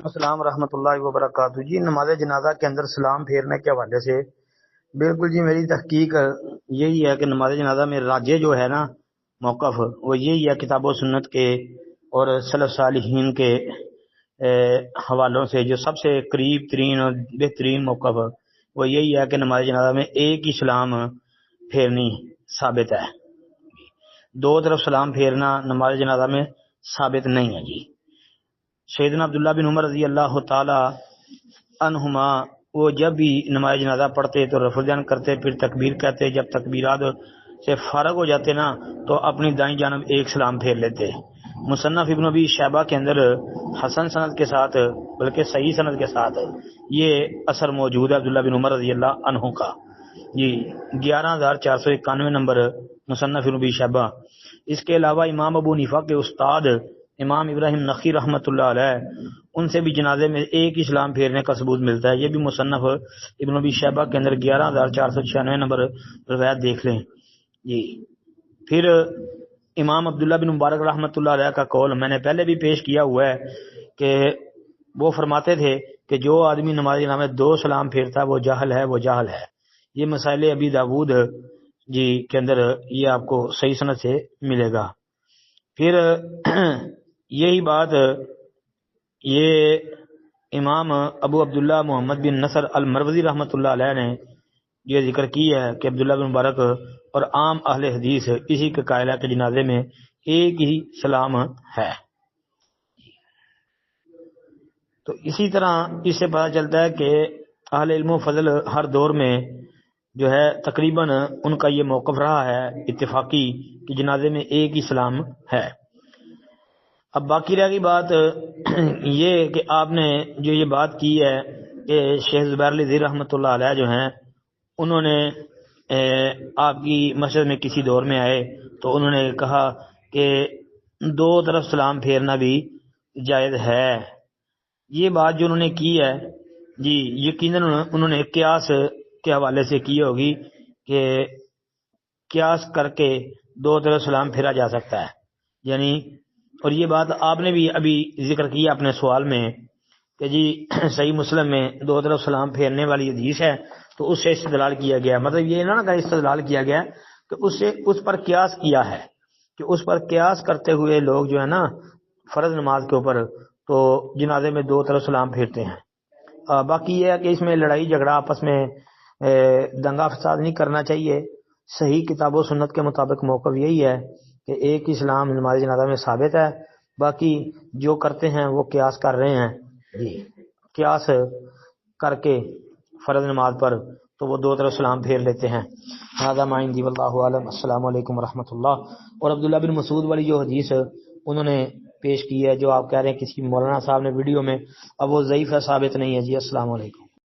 السلام ورحمۃ اللہ وبرکاتہ۔ جی نماز جنازہ کے اندر سلام پھیرنے کے حوالے سے بالکل جی میری تحقیق یہی ہے کہ نماز جنازہ میں راجع جو ہے نا موقف وہ یہی ہے کتاب و سنت کے اور سلف صالحین کے حوالوں سے جو سب سے قریب ترین اور بہترین موقف وہ یہی ہے کہ نماز جنازہ میں ایک ہی سلام پھیرنی ثابت ہے۔ دو طرف سلام پھیرنا نماز جنازہ میں ثابت نہیں ہے۔ جی سیدنا عبداللہ بن عمر رضی اللہ تعالی عنہما وہ جب بھی نماز جنازہ پڑھتے تو رفع الجان کرتے، پھر تکبیر کہتے، جب تکبیرات سے فارغ ہو جاتے نا تو اپنی دائیں جانب ایک سلام پھیر لیتے۔ مصنف ابن ابی شیبہ کے اندر حسن سند کے ساتھ بلکہ صحیح سند کے ساتھ یہ اثر موجود ہے عبداللہ بن عمر رضی اللہ عنہ کا۔ جی 11491 نمبر مصنف ابن ابی شیبہ۔ اس کے علاوہ امام ابو حنیفہ کے استاد امام ابراہیم نخعی رحمۃ اللہ علیہ ان سے بھی جنازے میں ایک ہی سلام پھیرنے کا ثبوت ملتا ہے۔ یہ بھی مصنف ابن ابی شیبہ کے اندر 11496 نمبر روایت دیکھ لیں۔ جی پھر امام عبداللہ بن مبارک رحمۃ اللہ علیہ کا قول میں نے پہلے بھی پیش کیا ہوا ہے کہ وہ فرماتے تھے کہ جو آدمی نماز جنازہ میں دو سلام پھیرتا ہے وہ جاہل ہے، وہ جاہل ہے۔ یہ مسائل ابی داود جی کے اندر یہ آپ کو صحیح سند سے ملے گا۔ پھر یہی بات یہ امام ابو عبداللہ محمد بن نصر المروزی رحمۃ اللہ علیہ نے یہ ذکر کی ہے کہ عبداللہ بن مبارک اور عام اہل حدیث اسی کے قائل ہے کہ جنازے میں ایک ہی سلام ہے۔ تو اسی طرح اس سے پتہ چلتا ہے کہ اہل علم و فضل ہر دور میں جو ہے تقریباً ان کا یہ موقف رہا ہے اتفاقی کہ جنازے میں ایک ہی سلام ہے۔ اب باقی رہ گئی بات یہ کہ آپ نے جو یہ بات کی ہے کہ شیخ زبیر علی ذی رحمۃ اللہ علیہ جو ہیں انہوں نے آپ کی مسجد میں کسی دور میں آئے تو انہوں نے کہا کہ دو طرف سلام پھیرنا بھی جائز ہے۔ یہ بات جو انہوں نے کی ہے جی یقیناً انہوں نے قیاس کے حوالے سے کی ہوگی کہ قیاس کر کے دو طرف سلام پھیرا جا سکتا ہے یعنی، اور یہ بات آپ نے بھی ابھی ذکر کیا اپنے سوال میں کہ جی صحیح مسلم میں دو طرف سلام پھیرنے والی حدیث ہے تو اس سے استدلال کیا گیا، مطلب یہ نہ کہ استدلال کیا گیا کہ اس پر قیاس کیا ہے کہ اس پر قیاس کرتے ہوئے لوگ جو ہے نا فرض نماز کے اوپر تو جنازے میں دو طرف سلام پھیرتے ہیں۔ باقی یہ ہے کہ اس میں لڑائی جھگڑا آپس میں دنگا فساد نہیں کرنا چاہیے۔ صحیح کتاب و سنت کے مطابق موقف یہی ہے کہ ایک ہی سلام نماز جنازہ میں ثابت ہے، باقی جو کرتے ہیں وہ قیاس کر رہے ہیں جی قیاس کر کے فرض نماز پر تو وہ دو طرف سلام پھیر لیتے ہیں۔ هذا ما عندي والله اعلم۔ السلام علیکم ورحمۃ اللہ۔ اور عبداللہ بن مسعود والی جو حدیث انہوں نے پیش کی ہے جو آپ کہہ رہے ہیں کسی مولانا صاحب نے ویڈیو میں، اب وہ ضعیف ہے ثابت نہیں ہے جی۔ السلام علیکم۔